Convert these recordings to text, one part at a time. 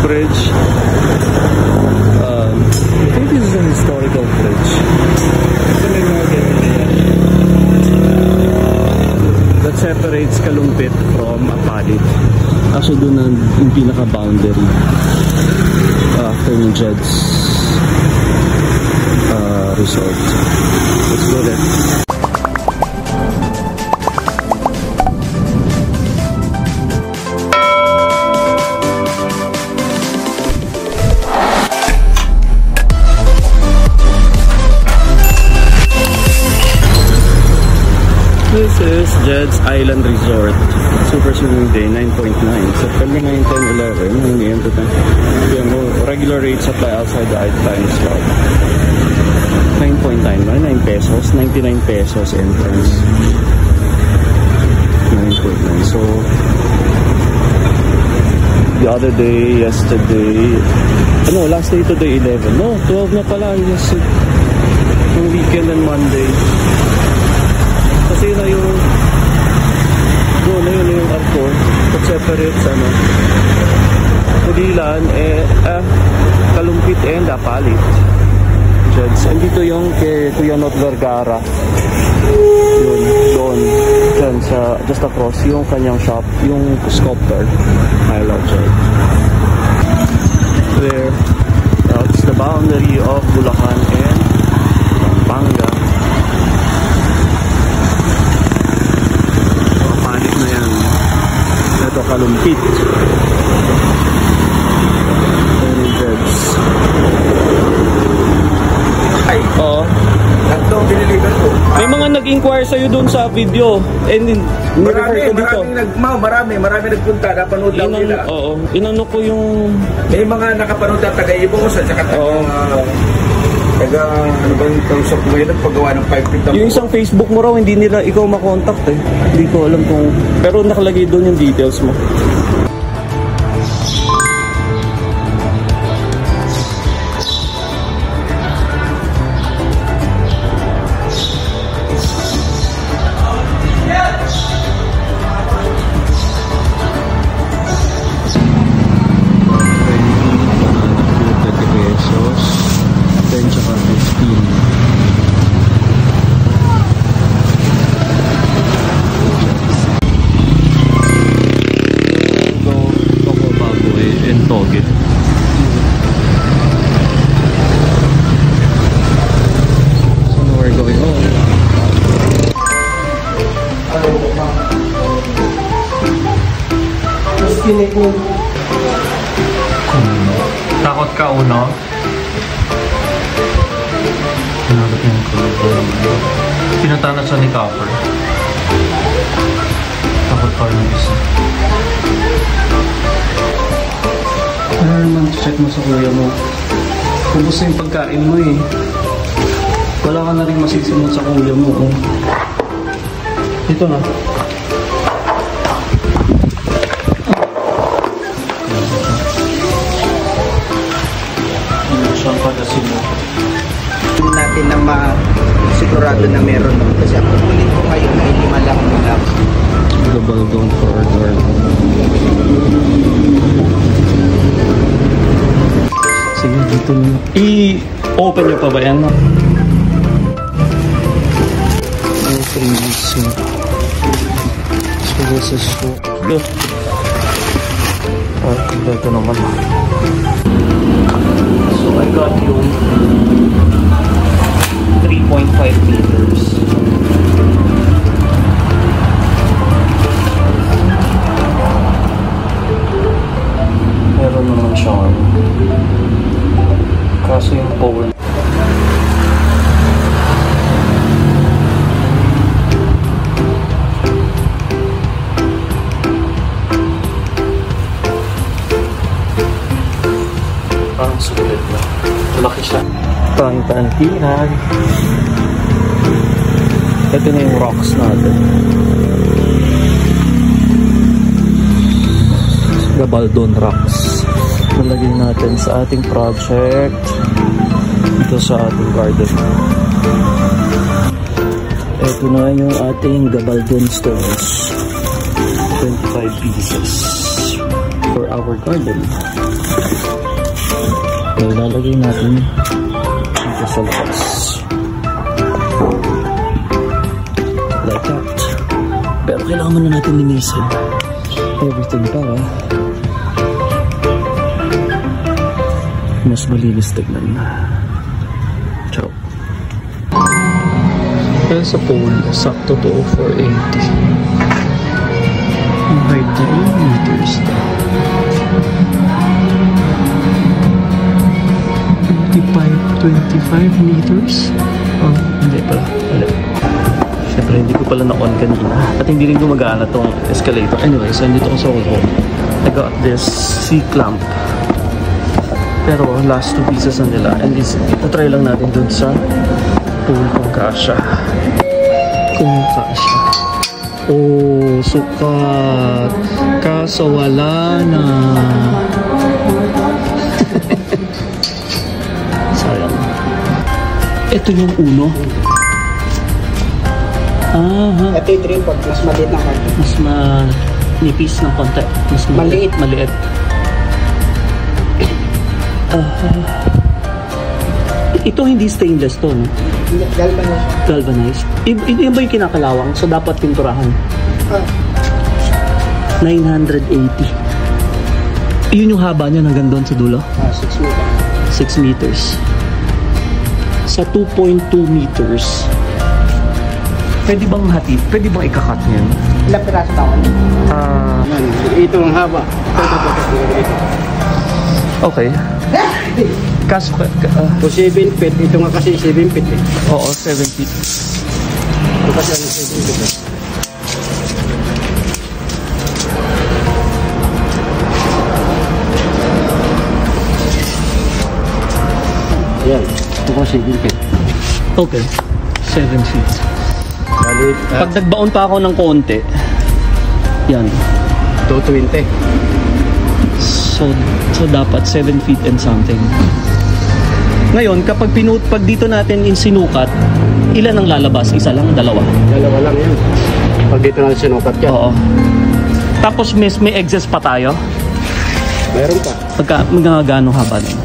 bridge. I think this is an historical bridge. That separates Kalumpit from Apalit. Actually, doon ang yung pinaka-boundary after ng Jed's resort. Let's go there. This is Jed's Island Resort. Super swimming day, 9.9. September 9, 10, 11. Hanggang to 10. Regular rates apply outside the time slot. 9.9. 9 pesos. 99 pesos entrance. 9.9. So, the other day, yesterday, last day today, 11. No, 12 na pala. Yes, yung weekend and Monday. Kasi na yung doon na yun yung arko that separates Pulilan Kalumpit and Apalit. Andito yung kay Kuya Not Vergara, yun doon dyan sa just across yung kanyang shop, yung sculptor I love it. There, that's the boundary of Bulacan and Pampanga. Ito Kalumpit. Ay, oo. Tatlong biniligan ko. May mga nag-inquire sa'yo dun sa video. And marami nagpunta. Napanood lang nila. Oo. Inano ko yung... May mga nakapanood na taga-Ibos at saka ano ba yung concept mo yun? Paggawa ng 5 feet. Yung isang Facebook mo raw, hindi nila ikaw makontakt eh. Hindi ko alam kung... Pero nakalagay doon yung details mo. Takot ka uno? Pinuntahan na siya ni Copper. Takot ka rin isa. Ano naman check mo sa kuya mo? Kubos na yung pagkain mo eh. Wala ka na rin masisimot sa kuya mo. Oh. Ito na. Natin na masigurado na meron kasi ang kukunin ko ngayon ay 5 lang muna. Double down for order. Sige, dito na. I-open nyo pa ba yan? Open this. So this is good. Ito naman. So I got yung 3.5 meters. Meron naman siya. Kaso yung pole. Sulit na. Malaki siya. Pantantihan. Ito na yung rocks natin. Gabaldon Rocks. Nalagay natin sa ating project. Ito sa ating garden. Ito na yung ating Gabaldon stones. 25 pieces. for our garden. So, ilalagay natin dito sa labas. Like that. Pero kailangan muna natin linisin everything para mas malinis tignan. Ciao. Kaya sa pole, sakto to 480. Ang height na 8 meters na. 25 meters? Oh, hindi pala. Wala. Siyempre, hindi ko pala na-on kanina. At hindi rin gumagana tong escalator. Anyway, so nandito ko sa home. I got this C-clamp. Pero last 2 pieces na nila. And this, tatry lang natin dun sa pool kung kasha. Kung kasha. Oh, sukat. Kaso wala na. Sayang. Ito yung uno. Aha. Ito yung tripod, mas maliit na karton. Mas manipis ng konti. Mas maliit. Maliit. Ito hindi stainless to, no? Galvanized. Galvanized. Yan ba yung kinakalawang? So dapat pinturahan. 980. Yun yung haba niya hanggang doon sa dulo? 6 meters. 6 meters. Sa 2.2 meters. Pwede bang hati? Pwede bang ikakat niyan? Ilang piraso tawon? Ito ang haba. Okay. Kaso So 7 feet, ito nga kasi 7 feet eh. oo, 7 feet. Ito kasi ang 7 feet eh. Yan, ito ko 7 feet. Okay, 7 feet. Balik, Pag nagbaon pa ako ng konti, yan. 220. So dapat 7 feet and something. Ngayon, kapag pag dito natin insinukat, ilan ang lalabas? Isa lang, dalawa? Dalawa lang yan. Pag dito natin sinukat yan. Oo. Tapos may excess pa tayo? Meron pa. Magkano haba nun?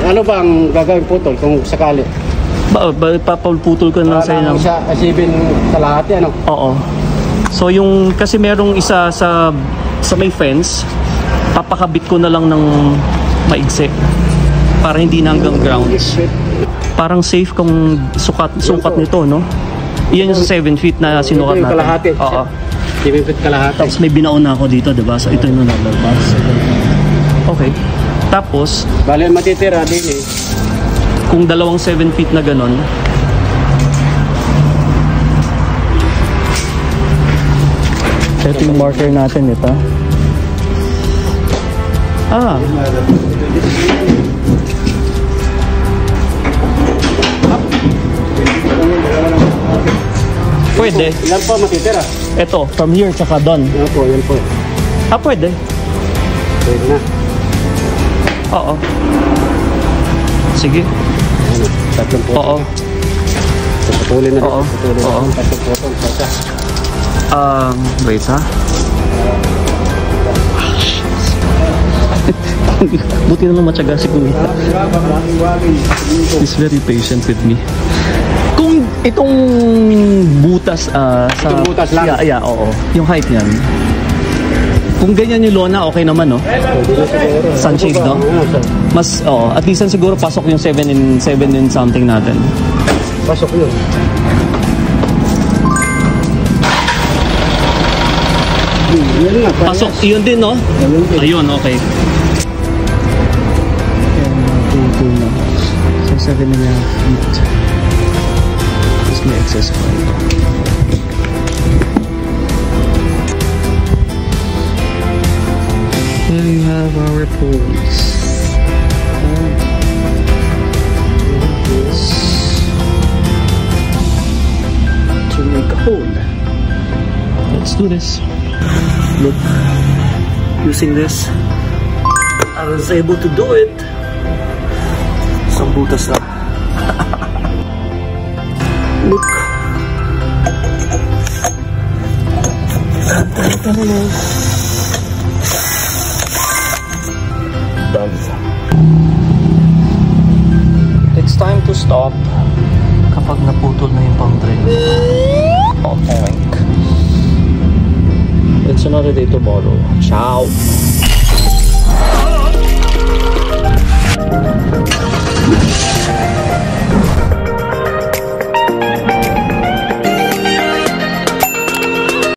Ano ba ang gagawin putol kung sakali? Papaputol ko na lang sa'yo ng... Sa 7 kalahati, ano? Oo. So yung, kasi merong isa sa may fence, papakabit ko na lang ng maigsi para hindi na hanggang grounds. Parang safe kung sukat nito, no? Iyan yung sa 7 feet na sinukat natin. Kalahati. Oo. 7 feet kalahati. Tapos may binaon na ako dito, diba? So ito yung nalalabas. Okay. Tapos, Bale, matitira din eh. kung dalawang 7 feet na ganon, ito yung marker natin, ito. Pwede. Ilan pa matitira? Ito, from here tsaka doon. Yan po, yan po. Pwede. Pwede na. Oo. Sige. Ano, 3 po. Oo. Putulin na rin. Oo. Putulin Oo. na rin. 3 potong. Sasa. Wait ha. Buti na lang matyaga si Kuya. He's very patient with me. Kung itong butas sa... Itong butas lang? Yeah, oo. Yung height niyan. Kung ganyan yung lona, okay naman, no? Pwede na siguro. Sunshade, no? Mas, at least siguro pasok yung 7 and something natin. Pasok yun. Yun nga. Pasok, yun din, no? Ayun, okay. So 7 and a half feet. Tapos may excess pa ito. There you have our poles. To make a hole. Let's do this. Look, using this, I was able to do it. Isang butas lang. Look. it's time to stop. Kapag naputol na yung pang-train. It's another day tomorrow. Ciao!